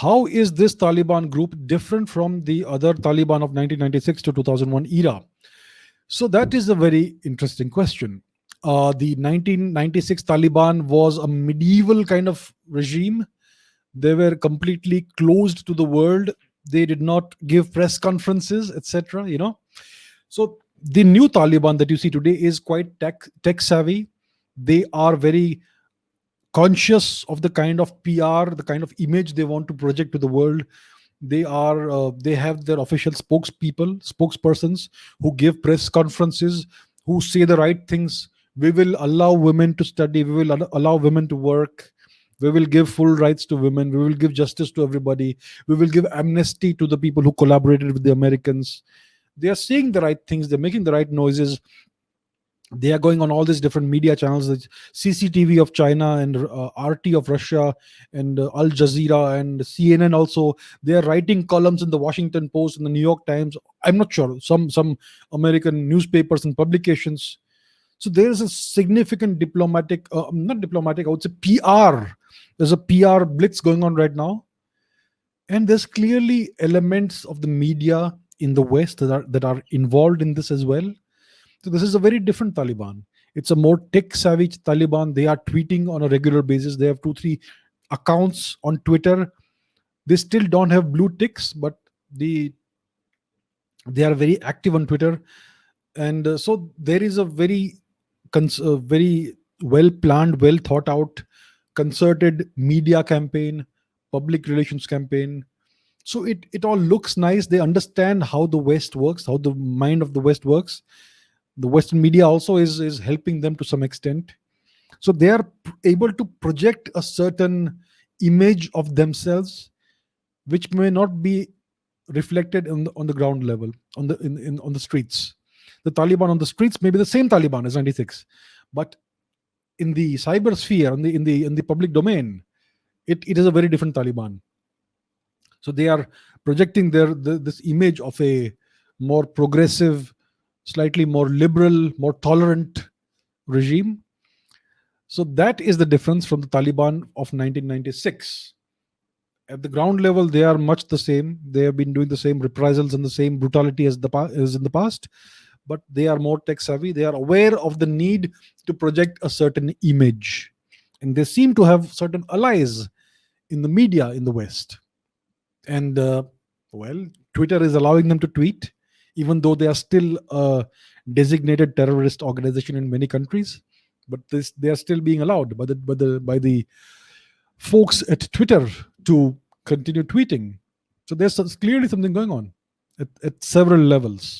how is this Taliban group different from the other Taliban of 1996 to 2001 era? So that is a very interesting question. The 1996 Taliban was a medieval kind of regime. They were completely closed to the world. They did not give press conferences, etc. So the new Taliban that you see today is quite tech savvy. They are very conscious of the kind of PR, the kind of image they want to project to the world. They have their official spokespersons who give press conferences, who say the right things. We will allow women to study. We will allow women to work. We will give full rights to women. We will give justice to everybody. We will give amnesty to the people who collaborated with the Americans. They are saying the right things. They're making the right noises. They are going on all these different media channels, the CCTV of China and RT of Russia and Al Jazeera and CNN also. They are writing columns in the Washington Post and the New York Times. I'm not sure, some American newspapers and publications. So there is a significant diplomatic, not diplomatic, I would say PR. There's a PR blitz going on right now. And there's clearly elements of the media in the West that are involved in this as well. So this is a very different Taliban. It's a more tech-savvy Taliban. They are tweeting on a regular basis. They have 2-3 accounts on Twitter. They still don't have blue ticks, but they are very active on Twitter. And so there is a very well-planned, well-thought-out, concerted media campaign, public relations campaign. So it all looks nice. They understand how the West works, how the mind of the West works. The Western media also is helping them to some extent. So they are able to project a certain image of themselves, which may not be reflected on the ground level, on the streets. The Taliban on the streets may be the same Taliban as 96, but in the cyber sphere, in the public domain, it is a very different Taliban. So they are projecting this image of a more progressive, slightly more liberal, more tolerant regime. So that is the difference from the Taliban of 1996. At the ground level, they are much the same. They have been doing the same reprisals and the same brutality as in the past, but they are more tech savvy. They are aware of the need to project a certain image, and they seem to have certain allies in the media in the West. And Twitter is allowing them to tweet, even though they are still a designated terrorist organization in many countries. But they are still being allowed by the folks at Twitter to continue tweeting. So there's clearly something going on at several levels.